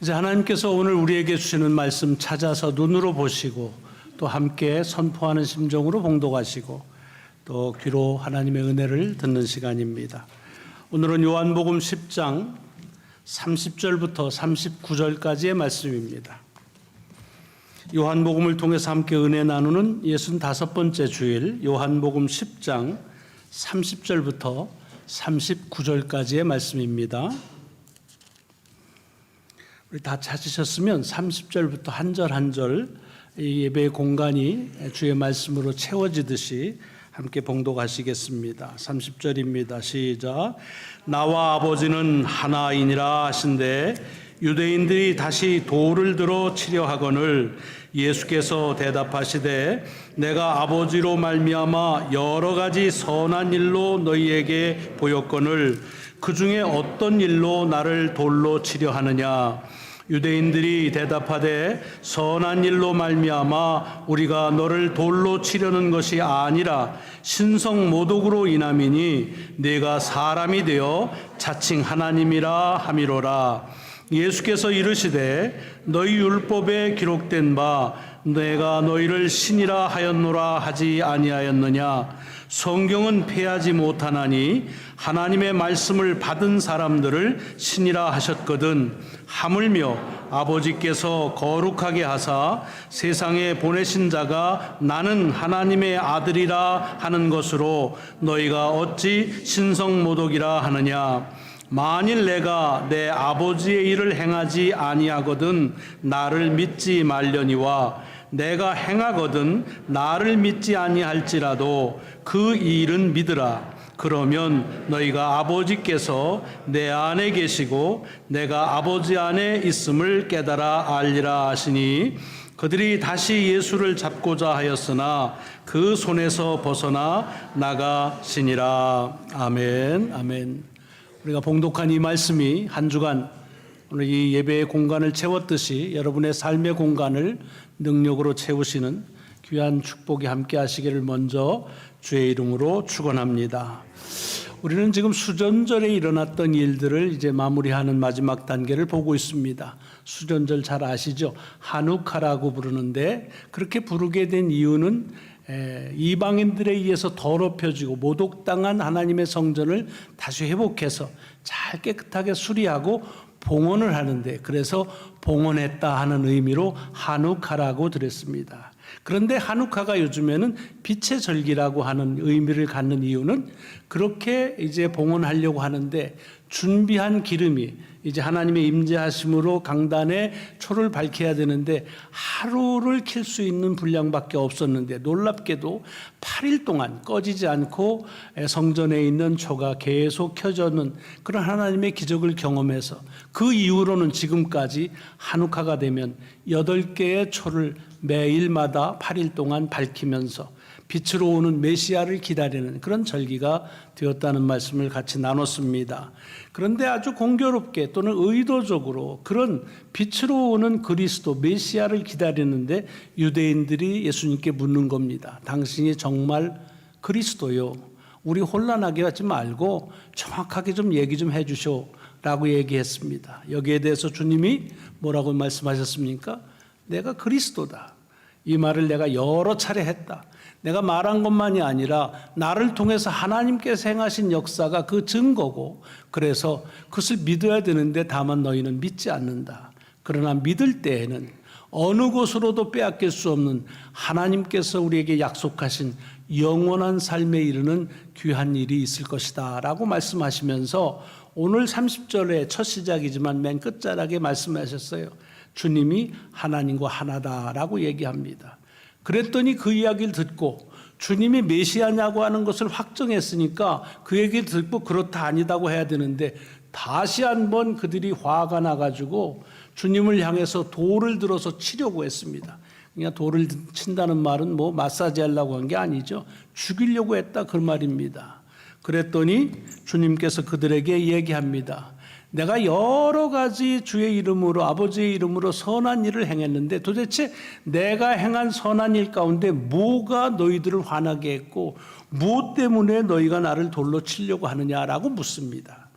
이제 하나님께서 오늘 우리에게 주시는 말씀 찾아서 눈으로 보시고 또 함께 선포하는 심정으로 봉독하시고 또 귀로 하나님의 은혜를 듣는 시간입니다. 오늘은 요한복음 10장 30절부터 39절까지의 말씀입니다. 요한복음을 통해서 함께 은혜 나누는 65번째 주일 요한복음 10장 30절부터 39절까지의 말씀입니다. 우리 다 찾으셨으면 30절부터 한 절 한 절 예배의 공간이 주의 말씀으로 채워지듯이 함께 봉독하시겠습니다. 30절입니다. 시작. 나와 아버지는 하나이니라 하신대 유대인들이 다시 돌을 들어 치려 하거늘 예수께서 대답하시되 내가 아버지로 말미암아 여러 가지 선한 일로 너희에게 보였거늘 그 중에 어떤 일로 나를 돌로 치려 하느냐. 유대인들이 대답하되 선한 일로 말미암아 우리가 너를 돌로 치려는 것이 아니라 신성 모독으로 인함이니 네가 사람이 되어 자칭 하나님이라 함이로라. 예수께서 이르시되 너희 율법에 기록된 바 내가 너희를 신이라 하였노라 하지 아니하였느냐. 성경은 폐하지 못하나니 하나님의 말씀을 받은 사람들을 신이라 하셨거든. 하물며 아버지께서 거룩하게 하사 세상에 보내신 자가 나는 하나님의 아들이라 하는 것으로 너희가 어찌 신성모독이라 하느냐. 만일 내가 내 아버지의 일을 행하지 아니하거든 나를 믿지 말려니와 내가 행하거든 나를 믿지 아니할지라도 그 일은 믿으라. 그러면 너희가 아버지께서 내 안에 계시고 내가 아버지 안에 있음을 깨달아 알리라 하시니 그들이 다시 예수를 잡고자 하였으나 그 손에서 벗어나 나가시니라. 아멘. 아멘. 우리가 봉독한 이 말씀이 한 주간 오늘 이 예배의 공간을 채웠듯이 여러분의 삶의 공간을 능력으로 채우시는 귀한 축복이 함께 하시기를 먼저 주의 이름으로 축원합니다. 우리는 지금 수전절에 일어났던 일들을 이제 마무리하는 마지막 단계를 보고 있습니다. 수전절 잘 아시죠? 하누카라고 부르는데 그렇게 부르게 된 이유는 이방인들에 의해서 더럽혀지고 모독당한 하나님의 성전을 다시 회복해서 잘 깨끗하게 수리하고 봉헌을 하는데 그래서 봉헌했다 하는 의미로 하누카라고 드렸습니다. 그런데 하누카가 요즘에는 빛의 절기라고 하는 의미를 갖는 이유는 그렇게 이제 봉헌하려고 하는데 준비한 기름이 이제 하나님의 임재하심으로 강단에 초를 밝혀야 되는데 하루를 킬 수 있는 분량밖에 없었는데 놀랍게도 8일 동안 꺼지지 않고 성전에 있는 초가 계속 켜졌는 그런 하나님의 기적을 경험해서 그 이후로는 지금까지 하누카가 되면 8개의 초를 매일마다 8일 동안 밝히면서 빛으로 오는 메시아를 기다리는 그런 절기가 되었다는 말씀을 같이 나눴습니다. 그런데 아주 공교롭게 또는 의도적으로 그런 빛으로 오는 그리스도 메시아를 기다리는데 유대인들이 예수님께 묻는 겁니다. 당신이 정말 그리스도요? 우리 혼란하게 하지 말고 정확하게 좀 얘기 좀 해주쇼 라고 얘기했습니다. 여기에 대해서 주님이 뭐라고 말씀하셨습니까? 내가 그리스도다. 이 말을 내가 여러 차례 했다. 내가 말한 것만이 아니라 나를 통해서 하나님께서 행하신 역사가 그 증거고 그래서 그것을 믿어야 되는데 다만 너희는 믿지 않는다. 그러나 믿을 때에는 어느 곳으로도 빼앗길 수 없는 하나님께서 우리에게 약속하신 영원한 삶에 이르는 귀한 일이 있을 것이다 라고 말씀하시면서 오늘 30절의 첫 시작이지만 맨 끝자락에 말씀하셨어요. 주님이 하나님과 하나다라고 얘기합니다. 그랬더니 그 이야기를 듣고 주님이 메시아냐고 하는 것을 확정했으니까 그 얘기를 듣고 그렇다 아니다고 해야 되는데 다시 한번 그들이 화가 나가지고 주님을 향해서 돌을 들어서 치려고 했습니다. 그냥 돌을 친다는 말은 뭐 마사지 하려고 한 게 아니죠. 죽이려고 했다 그 말입니다. 그랬더니 주님께서 그들에게 얘기합니다. 내가 여러 가지 주의 이름으로 아버지의 이름으로 선한 일을 행했는데 도대체 내가 행한 선한 일 가운데 뭐가 너희들을 화나게 했고 무엇 때문에 너희가 나를 돌로 치려고 하느냐라고 묻습니다.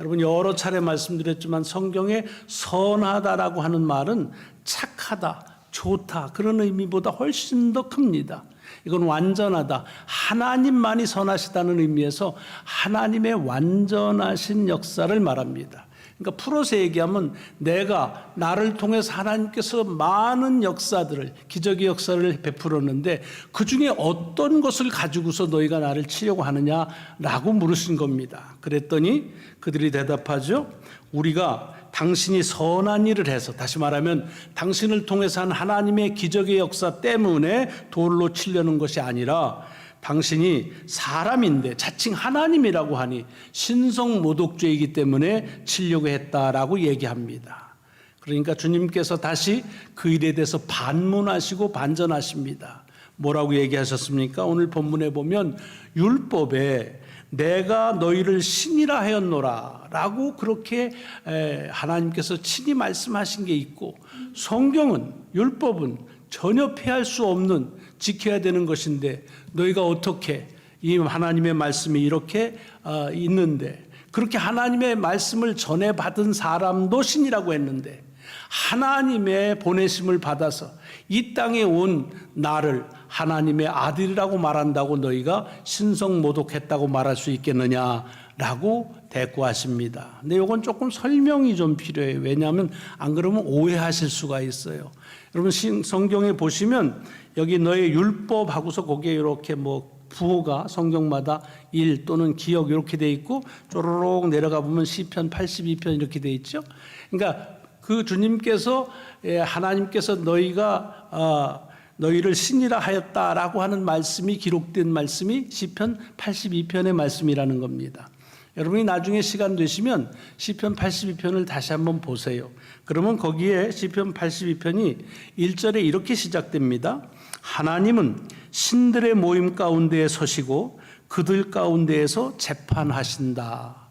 여러분 여러 차례 말씀드렸지만 성경에 선하다라고 하는 말은 착하다, 좋다 그런 의미보다 훨씬 더 큽니다. 이건 완전하다. 하나님만이 선하시다는 의미에서 하나님의 완전하신 역사를 말합니다. 그러니까 풀어서 얘기하면 내가 나를 통해서 하나님께서 많은 역사들을 기적의 역사를 베풀었는데 그중에 어떤 것을 가지고서 너희가 나를 치려고 하느냐라고 물으신 겁니다. 그랬더니 그들이 대답하죠. 우리가 당신이 선한 일을 해서, 다시 말하면 당신을 통해서 한 하나님의 기적의 역사 때문에 돌로 치려는 것이 아니라 당신이 사람인데 자칭 하나님이라고 하니 신성모독죄이기 때문에 치려고 했다라고 얘기합니다. 그러니까 주님께서 다시 그 일에 대해서 반문하시고 반전하십니다. 뭐라고 얘기하셨습니까? 오늘 본문에 보면 율법에 내가 너희를 신이라 하였노라 라고 그렇게 하나님께서 친히 말씀하신 게 있고, 성경은, 율법은 전혀 피할 수 없는 지켜야 되는 것인데 너희가 어떻게 이 하나님의 말씀이 이렇게 있는데, 그렇게 하나님의 말씀을 전해받은 사람도 신이라고 했는데 하나님의 보내심을 받아서 이 땅에 온 나를 하나님의 아들이라고 말한다고 너희가 신성모독했다고 말할 수 있겠느냐라고 대꾸하십니다. 근데 이건 조금 설명이 좀 필요해요. 왜냐하면 안 그러면 오해하실 수가 있어요. 여러분 성경에 보시면 여기 너의 율법하고서 거기에 이렇게 부호가 성경마다 일 또는 기억 이렇게 돼 있고 쪼르륵 내려가 보면 시편 82편 이렇게 돼 있죠. 그러니까 그 주님께서 하나님께서 너희를 신이라 하였다라고 하는 말씀이 기록된 말씀이 시편 82편의 말씀이라는 겁니다. 여러분이 나중에 시간 되시면 시편 82편을 다시 한번 보세요. 그러면 거기에 시편 82편이 1절에 이렇게 시작됩니다. 하나님은 신들의 모임 가운데에 서시고 그들 가운데에서 재판하신다.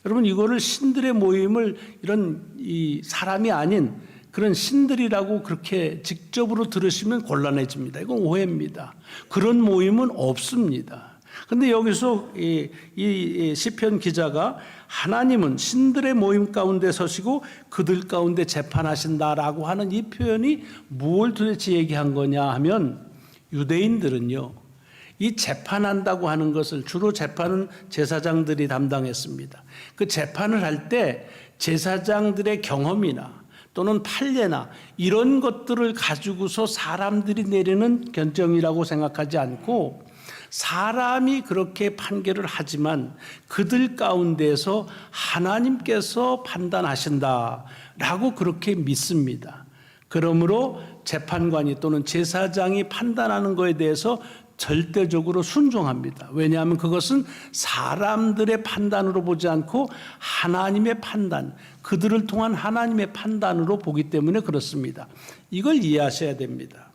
여러분 이거를 신들의 모임을 이런 이 사람이 아닌 그런 신들이라고 그렇게 직접으로 들으시면 곤란해집니다. 이건 오해입니다. 그런 모임은 없습니다. 그런데 여기서 이 시편 기자가 하나님은 신들의 모임 가운데 서시고 그들 가운데 재판하신다라고 하는 이 표현이 뭘 도대체 얘기한 거냐 하면, 유대인들은요 이 재판한다고 하는 것을 주로 재판은 제사장들이 담당했습니다. 그 재판을 할 때 제사장들의 경험이나 또는 판례나 이런 것들을 가지고서 사람들이 내리는 결정이라고 생각하지 않고, 사람이 그렇게 판결을 하지만 그들 가운데서 하나님께서 판단하신다라고 그렇게 믿습니다. 그러므로 재판관이 또는 제사장이 판단하는 것에 대해서 절대적으로 순종합니다. 왜냐하면 그것은 사람들의 판단으로 보지 않고 하나님의 판단, 그들을 통한 하나님의 판단으로 보기 때문에 그렇습니다. 이걸 이해하셔야 됩니다.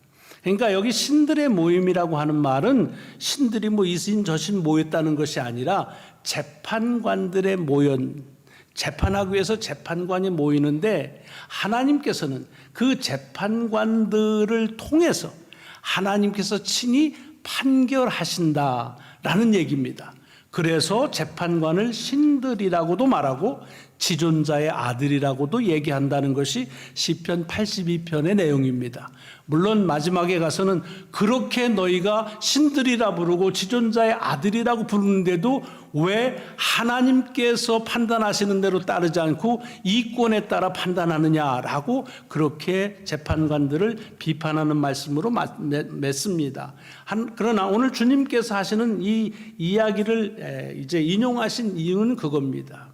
그러니까 여기 신들의 모임이라고 하는 말은 신들이 이신 저신 모였다는 것이 아니라 재판관들의 재판하기 위해서 재판관이 모이는데, 하나님께서는 그 재판관들을 통해서 하나님께서 친히 판결하신다라는 얘기입니다. 그래서 재판관을 신들이라고도 말하고 지존자의 아들이라고도 얘기한다는 것이 시편 82편의 내용입니다. 물론 마지막에 가서는 그렇게 너희가 신들이라 부르고 지존자의 아들이라고 부르는데도 왜 하나님께서 판단하시는 대로 따르지 않고 이권에 따라 판단하느냐라고 그렇게 재판관들을 비판하는 말씀으로 맺습니다. 그러나 오늘 주님께서 하시는 이 이야기를 이제 인용하신 이유는 그겁니다.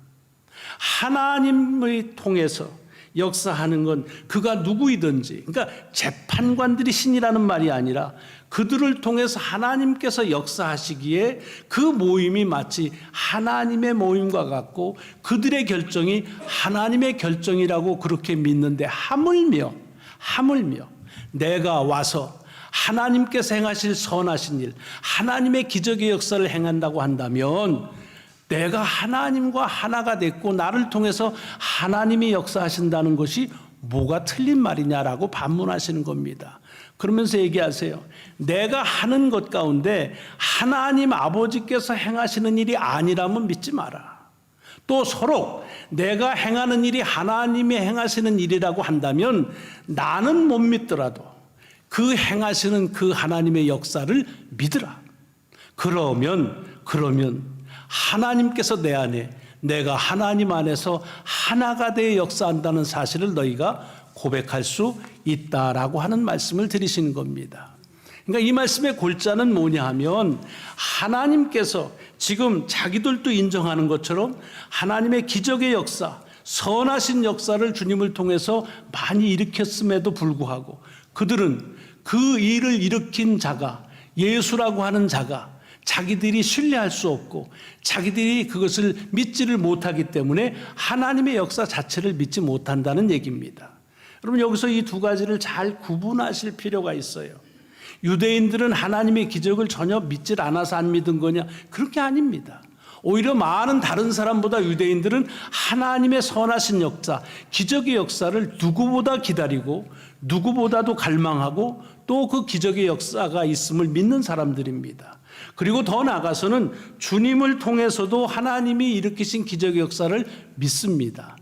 하나님을 통해서 역사하는 건 그가 누구이든지, 그러니까 재판관들이 신이라는 말이 아니라 그들을 통해서 하나님께서 역사하시기에 그 모임이 마치 하나님의 모임과 같고 그들의 결정이 하나님의 결정이라고 그렇게 믿는데, 하물며 내가 와서 하나님께서 행하실 선하신 일, 하나님의 기적의 역사를 행한다고 한다면 내가 하나님과 하나가 됐고 나를 통해서 하나님이 역사하신다는 것이 뭐가 틀린 말이냐라고 반문하시는 겁니다. 그러면서 얘기하세요. 내가 하는 것 가운데 하나님 아버지께서 행하시는 일이 아니라면 믿지 마라. 또 서로 내가 행하는 일이 하나님이 행하시는 일이라고 한다면 나는 못 믿더라도 그 행하시는 그 하나님의 역사를 믿으라. 그러면 하나님께서 내 안에, 내가 하나님 안에서 하나가 되어 역사한다는 사실을 너희가 고백할 수 있다라고 하는 말씀을 드리시는 겁니다. 그러니까 이 말씀의 골자는 뭐냐 하면 하나님께서 지금 자기들도 인정하는 것처럼 하나님의 기적의 역사, 선하신 역사를 주님을 통해서 많이 일으켰음에도 불구하고 그들은 그 일을 일으킨 자가, 예수라고 하는 자가 자기들이 신뢰할 수 없고 자기들이 그것을 믿지를 못하기 때문에 하나님의 역사 자체를 믿지 못한다는 얘기입니다. 여러분, 여기서 이 두 가지를 잘 구분하실 필요가 있어요. 유대인들은 하나님의 기적을 전혀 믿질 않아서 안 믿은 거냐? 그런 게 아닙니다. 오히려 많은 다른 사람보다 유대인들은 하나님의 선하신 역사, 기적의 역사를 누구보다 기다리고 누구보다도 갈망하고 또 그 기적의 역사가 있음을 믿는 사람들입니다. 그리고 더 나아가서는 주님을 통해서도 하나님이 일으키신 기적의 역사를 믿습니다.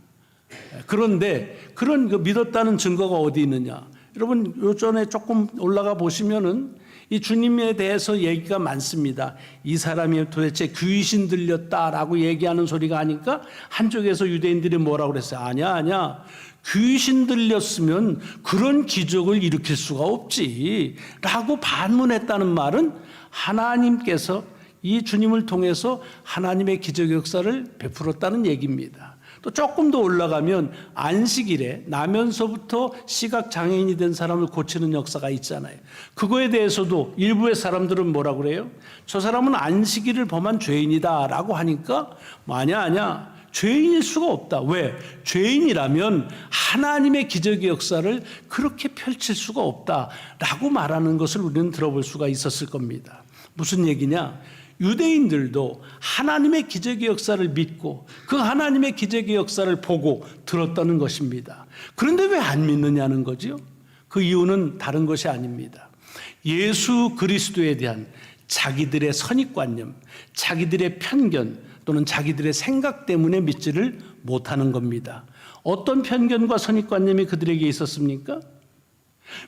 그런데 그런 믿었다는 증거가 어디 있느냐? 여러분, 요전에 조금 올라가 보시면은 이 주님에 대해서 얘기가 많습니다. 이 사람이 도대체 귀신 들렸다라고 얘기하는 소리가 하니까 한쪽에서 유대인들이 뭐라고 그랬어요? 아니야. 귀신 들렸으면 그런 기적을 일으킬 수가 없지 라고 반문했다는 말은 하나님께서 이 주님을 통해서 하나님의 기적 역사를 베풀었다는 얘기입니다. 또 조금 더 올라가면 안식일에 나면서부터 시각장애인이 된 사람을 고치는 역사가 있잖아요. 그거에 대해서도 일부의 사람들은 뭐라고 그래요? 저 사람은 안식일을 범한 죄인이다 라고 하니까 아니야. 죄인일 수가 없다. 왜? 죄인이라면 하나님의 기적의 역사를 그렇게 펼칠 수가 없다라고 말하는 것을 우리는 들어볼 수가 있었을 겁니다. 무슨 얘기냐? 유대인들도 하나님의 기적의 역사를 믿고 그 하나님의 기적의 역사를 보고 들었다는 것입니다. 그런데 왜 안 믿느냐는 거죠. 그 이유는 다른 것이 아닙니다. 예수 그리스도에 대한 자기들의 선입관념, 자기들의 편견 또는 자기들의 생각 때문에 믿지를 못하는 겁니다. 어떤 편견과 선입관념이 그들에게 있었습니까?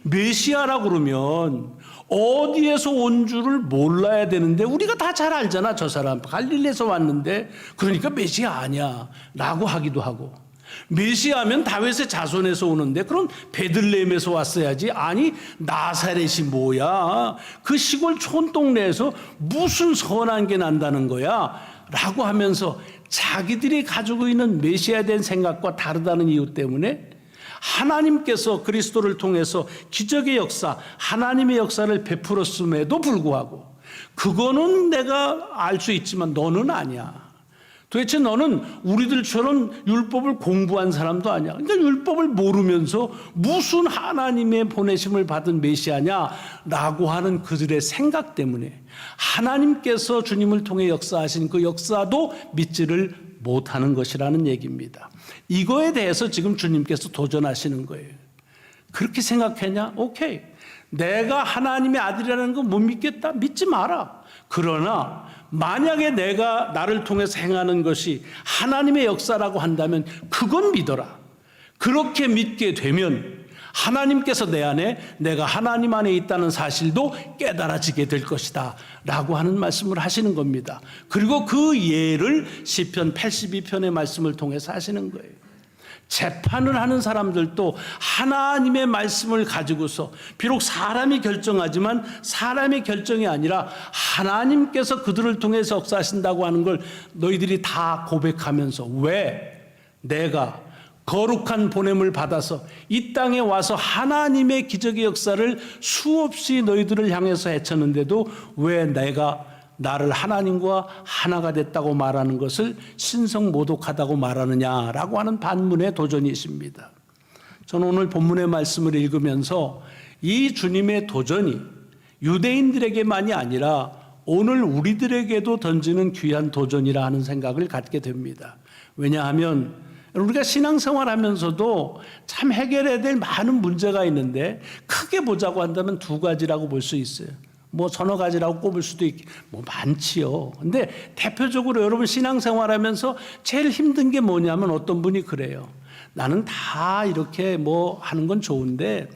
메시아라고 그러면 어디에서 온 줄을 몰라야 되는데 우리가 다 잘 알잖아. 저 사람 갈릴리에서 왔는데 그러니까 메시아 아니야 라고 하기도 하고, 메시아면 다윗의 자손에서 오는데 그럼 베들레헴에서 왔어야지. 아니 나사렛이 뭐야, 그 시골 촌동네에서 무슨 선한 게 난다는 거야 라고 하면서 자기들이 가지고 있는 메시아에 대한 생각과 다르다는 이유 때문에 하나님께서 그리스도를 통해서 기적의 역사, 하나님의 역사를 베풀었음에도 불구하고 그거는 내가 알 수 있지만 너는 아니야. 도대체 너는 우리들처럼 율법을 공부한 사람도 아니야. 그러니까 율법을 모르면서 무슨 하나님의 보내심을 받은 메시아냐라고 하는 그들의 생각 때문에 하나님께서 주님을 통해 역사하신 그 역사도 믿지를 못하는 것이라는 얘기입니다. 이거에 대해서 지금 주님께서 도전하시는 거예요. 그렇게 생각했냐? 오케이. 내가 하나님의 아들이라는 거 못 믿겠다? 믿지 마라. 그러나 만약에 내가 나를 통해서 행하는 것이 하나님의 역사라고 한다면 그건 믿어라. 그렇게 믿게 되면 하나님께서 내 안에, 내가 하나님 안에 있다는 사실도 깨달아지게 될 것이다 라고 하는 말씀을 하시는 겁니다. 그리고 그 예를 시편 82편의 말씀을 통해서 하시는 거예요. 재판을 하는 사람들도 하나님의 말씀을 가지고서 비록 사람이 결정하지만 사람의 결정이 아니라 하나님께서 그들을 통해서 역사하신다고 하는 걸 너희들이 다 고백하면서, 왜 내가 거룩한 보냄을 받아서 이 땅에 와서 하나님의 기적의 역사를 수없이 너희들을 향해서 헤쳤는데도 왜 내가 나를 하나님과 하나가 됐다고 말하는 것을 신성모독하다고 말하느냐라고 하는 반문의 도전이 있습니다. 저는 오늘 본문의 말씀을 읽으면서 이 주님의 도전이 유대인들에게만이 아니라 오늘 우리들에게도 던지는 귀한 도전이라 하는 생각을 갖게 됩니다. 왜냐하면 우리가 신앙생활하면서도 참 해결해야 될 많은 문제가 있는데 크게 보자고 한다면 두 가지라고 볼 수 있어요. 뭐 서너 가지라고 꼽을 수도 뭐 많지요. 근데 대표적으로 여러분 신앙생활하면서 제일 힘든 게 뭐냐면 어떤 분이 그래요. 나는 다 이렇게 뭐 하는 건 좋은데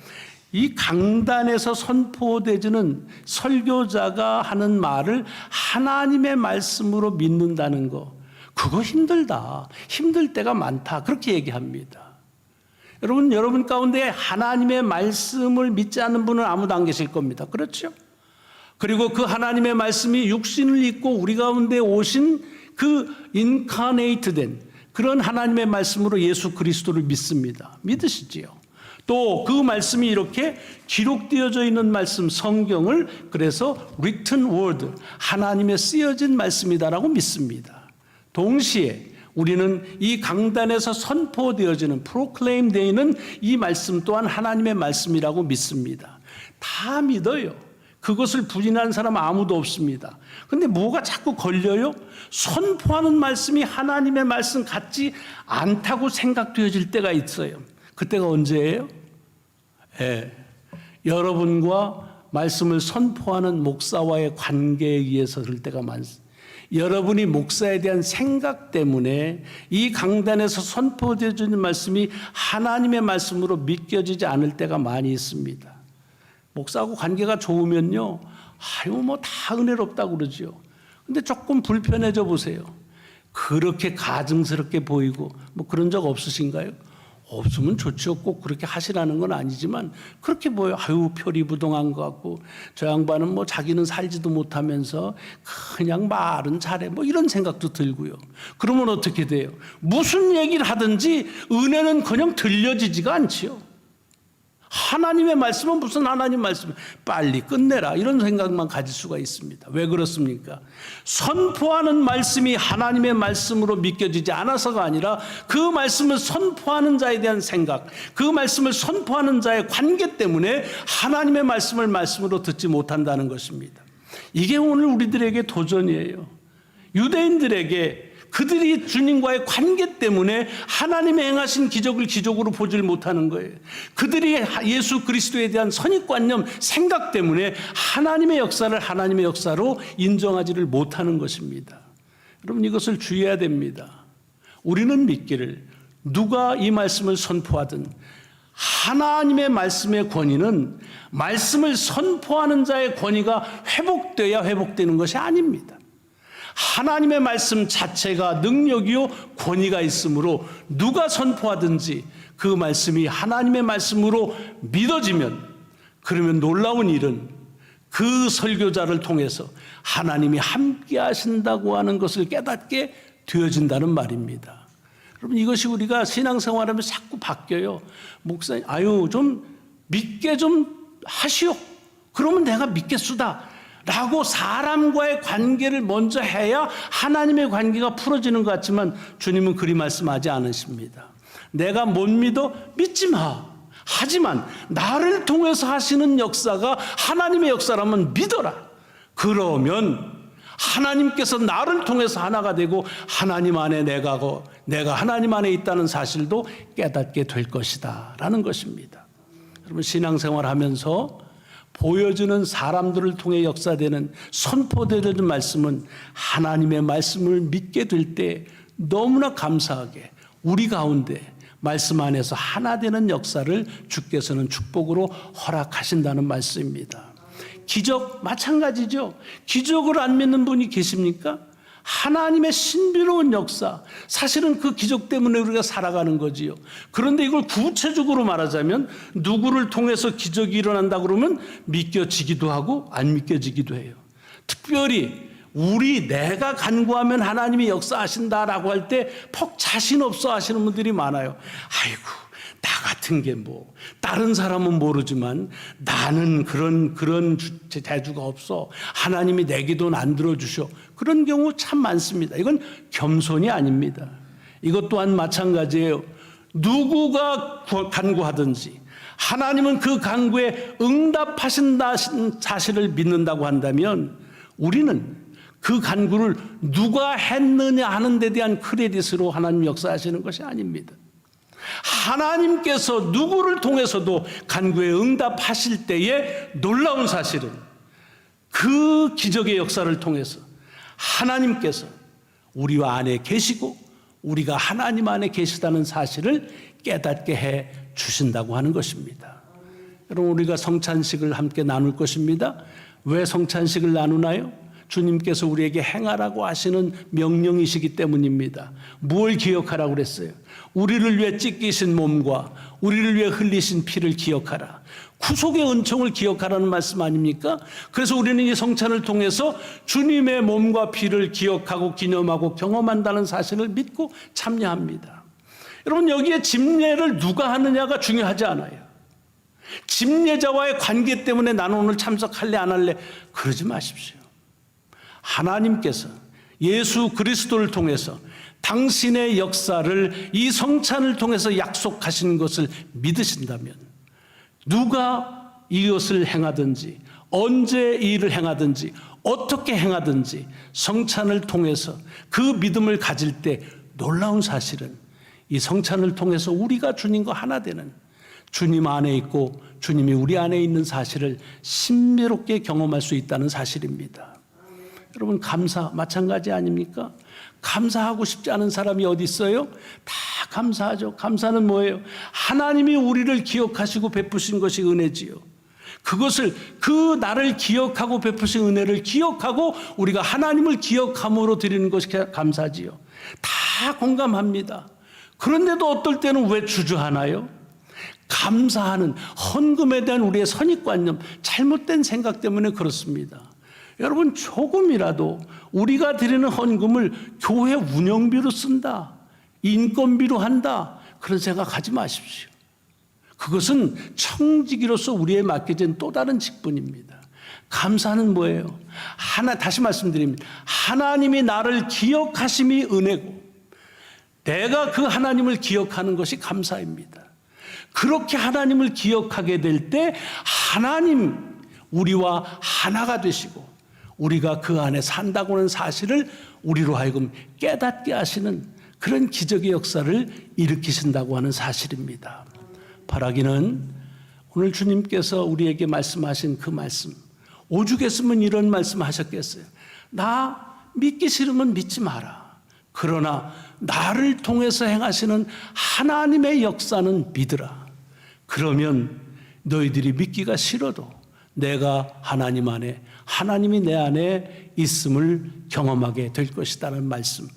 이 강단에서 선포되지는 설교자가 하는 말을 하나님의 말씀으로 믿는다는 거, 그거 힘들다. 힘들 때가 많다. 그렇게 얘기합니다. 여러분 가운데 하나님의 말씀을 믿지 않는 분은 아무도 안 계실 겁니다. 그렇죠? 그리고 그 하나님의 말씀이 육신을 입고 우리 가운데 오신 그 인카네이트된 그런 하나님의 말씀으로 예수 그리스도를 믿습니다. 믿으시지요? 또 그 말씀이 이렇게 기록되어져 있는 말씀, 성경을 그래서 written word, 하나님의 쓰여진 말씀이다라고 믿습니다. 동시에 우리는 이 강단에서 선포되어지는 proclaim 되는 이 말씀 또한 하나님의 말씀이라고 믿습니다. 다 믿어요. 그것을 부인하는 사람은 아무도 없습니다. 근데 뭐가 자꾸 걸려요? 선포하는 말씀이 하나님의 말씀 같지 않다고 생각되어질 때가 있어요. 그때가 언제예요? 여러분과 말씀을 선포하는 목사와의 관계에 의해서 그럴 때가 많습니다. 여러분이 목사에 대한 생각 때문에 이 강단에서 선포되어지는 말씀이 하나님의 말씀으로 믿겨지지 않을 때가 많이 있습니다. 목사하고 관계가 좋으면요, 뭐 다 은혜롭다고 그러죠. 근데 조금 불편해져 보세요. 그렇게 가증스럽게 보이고 뭐 그런 적 없으신가요? 없으면 좋죠. 꼭 그렇게 하시라는 건 아니지만 그렇게 보여요. 표리부동한 것 같고 저 양반은 뭐 자기는 살지도 못하면서 그냥 말은 잘해 뭐 이런 생각도 들고요. 그러면 어떻게 돼요? 무슨 얘기를 하든지 은혜는 그냥 들려지지가 않지요. 하나님의 말씀은 무슨 하나님 말씀, 빨리 끝내라 이런 생각만 가질 수가 있습니다. 왜 그렇습니까? 선포하는 말씀이 하나님의 말씀으로 믿겨지지 않아서가 아니라 그 말씀을 선포하는 자에 대한 생각, 그 말씀을 선포하는 자의 관계 때문에 하나님의 말씀을 말씀으로 듣지 못한다는 것입니다. 이게 오늘 우리들에게 도전이에요. 유대인들에게 그들이 주님과의 관계 때문에 하나님의 행하신 기적을 기적으로 보질 못하는 거예요. 그들이 예수 그리스도에 대한 선입관념, 생각 때문에 하나님의 역사를 하나님의 역사로 인정하지를 못하는 것입니다. 여러분 이것을 주의해야 됩니다. 우리는 믿기를 누가 이 말씀을 선포하든 하나님의 말씀의 권위는 말씀을 선포하는 자의 권위가 회복돼야 회복되는 것이 아닙니다. 하나님의 말씀 자체가 능력이요 권위가 있으므로 누가 선포하든지 그 말씀이 하나님의 말씀으로 믿어지면 그러면 놀라운 일은 그 설교자를 통해서 하나님이 함께 하신다고 하는 것을 깨닫게 되어진다는 말입니다. 여러분 이것이 우리가 신앙생활하면서 자꾸 바뀌어요. 목사님 좀 믿게 좀 하시오. 그러면 내가 믿겠수다 라고 사람과의 관계를 먼저 해야 하나님의 관계가 풀어지는 것 같지만 주님은 그리 말씀하지 않으십니다. 내가 못 믿어? 믿지 마. 하지만 나를 통해서 하시는 역사가 하나님의 역사라면 믿어라. 그러면 하나님께서 나를 통해서 하나가 되고 하나님 안에 내가 하나님 안에 있다는 사실도 깨닫게 될 것이다 라는 것입니다. 여러분 신앙생활 하면서 보여주는 사람들을 통해 역사되는 선포되는 말씀은 하나님의 말씀을 믿게 될 때 너무나 감사하게 우리 가운데 말씀 안에서 하나 되는 역사를 주께서는 축복으로 허락하신다는 말씀입니다. 기적 마찬가지죠. 기적을 안 믿는 분이 계십니까? 하나님의 신비로운 역사, 사실은 그 기적 때문에 우리가 살아가는 거지요. 그런데 이걸 구체적으로 말하자면 누구를 통해서 기적이 일어난다 그러면 믿겨지기도 하고 안 믿겨지기도 해요. 특별히 내가 간구하면 하나님이 역사하신다라고 할 때 퍽 자신 없어 하시는 분들이 많아요. 아이고 나 같은 게 뭐 다른 사람은 모르지만 나는 그런 재주가 없어. 하나님이 내 기도는 안 들어주셔. 그런 경우 참 많습니다. 이건 겸손이 아닙니다. 이것 또한 마찬가지예요. 누구가 간구하든지 하나님은 그 간구에 응답하신다는 사실을 믿는다고 한다면 우리는 그 간구를 누가 했느냐 하는 데 대한 크레딧으로 하나님 역사하시는 것이 아닙니다. 하나님께서 누구를 통해서도 간구에 응답하실 때의 놀라운 사실은 그 기적의 역사를 통해서 하나님께서 우리와 안에 계시고 우리가 하나님 안에 계시다는 사실을 깨닫게 해 주신다고 하는 것입니다. 여러분, 우리가 성찬식을 함께 나눌 것입니다. 왜 성찬식을 나누나요? 주님께서 우리에게 행하라고 하시는 명령이시기 때문입니다. 무엇을 기억하라고 그랬어요? 우리를 위해 찢기신 몸과 우리를 위해 흘리신 피를 기억하라. 구속의 은총을 기억하라는 말씀 아닙니까? 그래서 우리는 이 성찬을 통해서 주님의 몸과 피를 기억하고 기념하고 경험한다는 사실을 믿고 참여합니다. 여러분, 여기에 집례를 누가 하느냐가 중요하지 않아요. 집례자와의 관계 때문에 나는 오늘 참석할래 안 할래 그러지 마십시오. 하나님께서 예수 그리스도를 통해서 당신의 역사를 이 성찬을 통해서 약속하신 것을 믿으신다면 누가 이것을 행하든지 언제 이 일을 행하든지 어떻게 행하든지 성찬을 통해서 그 믿음을 가질 때 놀라운 사실은 이 성찬을 통해서 우리가 주님과 하나 되는, 주님 안에 있고 주님이 우리 안에 있는 사실을 신비롭게 경험할 수 있다는 사실입니다. 여러분, 감사 마찬가지 아닙니까? 감사하고 싶지 않은 사람이 어디 있어요? 다 감사하죠. 감사는 뭐예요? 하나님이 우리를 기억하시고 베푸신 것이 은혜지요. 그것을, 그 나를 기억하고 베푸신 은혜를 기억하고 우리가 하나님을 기억함으로 드리는 것이 감사지요. 다 공감합니다. 그런데도 어떨 때는 왜 주저하나요? 감사하는 헌금에 대한 우리의 선입관념, 잘못된 생각 때문에 그렇습니다. 여러분, 조금이라도 우리가 드리는 헌금을 교회 운영비로 쓴다, 인건비로 한다, 그런 생각하지 마십시오. 그것은 청지기로서 우리에 맡겨진 또 다른 직분입니다. 감사는 뭐예요? 다시 말씀드립니다. 하나님이 나를 기억하심이 은혜고 내가 그 하나님을 기억하는 것이 감사입니다. 그렇게 하나님을 기억하게 될 때 하나님, 우리와 하나가 되시고 우리가 그 안에 산다고 하는 사실을 우리로 하여금 깨닫게 하시는 그런 기적의 역사를 일으키신다고 하는 사실입니다. 바라기는 오늘 주님께서 우리에게 말씀하신 그 말씀, 오죽했으면 이런 말씀 하셨겠어요. 나 믿기 싫으면 믿지 마라. 그러나 나를 통해서 행하시는 하나님의 역사는 믿으라. 그러면 너희들이 믿기가 싫어도 내가 하나님 안에, 하나님이 내 안에 있음을 경험하게 될 것이라는 말씀,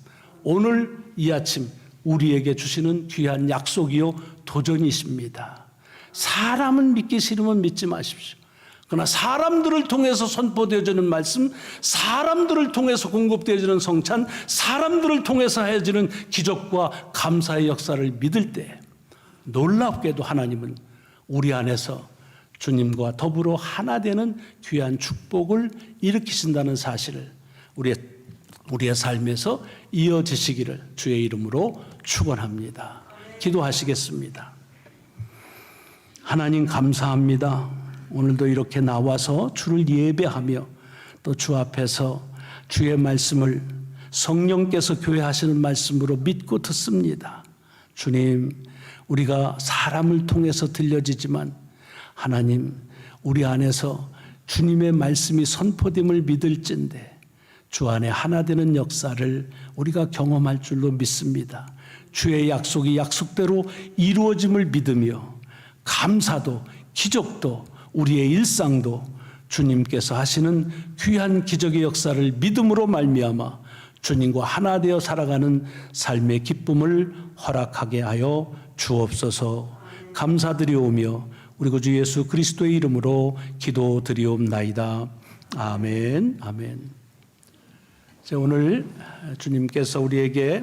오늘 이 아침 우리에게 주시는 귀한 약속이요 도전이십니다. 사람은 믿기 싫으면 믿지 마십시오. 그러나 사람들을 통해서 선포되어지는 말씀, 사람들을 통해서 공급되어지는 성찬, 사람들을 통해서 해지는 기적과 감사의 역사를 믿을 때 놀랍게도 하나님은 우리 안에서 주님과 더불어 하나 되는 귀한 축복을 일으키신다는 사실을 우리의 삶에서 이어지시기를 주의 이름으로 축원합니다. 기도하시겠습니다. 하나님, 감사합니다. 오늘도 이렇게 나와서 주를 예배하며 또 주 앞에서 주의 말씀을 성령께서 교회하시는 말씀으로 믿고 듣습니다. 주님, 우리가 사람을 통해서 들려지지만 하나님, 우리 안에서 주님의 말씀이 선포됨을 믿을진데 주 안에 하나 되는 역사를 우리가 경험할 줄로 믿습니다. 주의 약속이 약속대로 이루어짐을 믿으며 감사도 기적도 우리의 일상도 주님께서 하시는 귀한 기적의 역사를 믿음으로 말미암아 주님과 하나 되어 살아가는 삶의 기쁨을 허락하게 하여 주옵소서. 감사드리오며 우리 구주 예수 그리스도의 이름으로 기도드리옵나이다. 아멘. 아멘. 오늘 주님께서 우리에게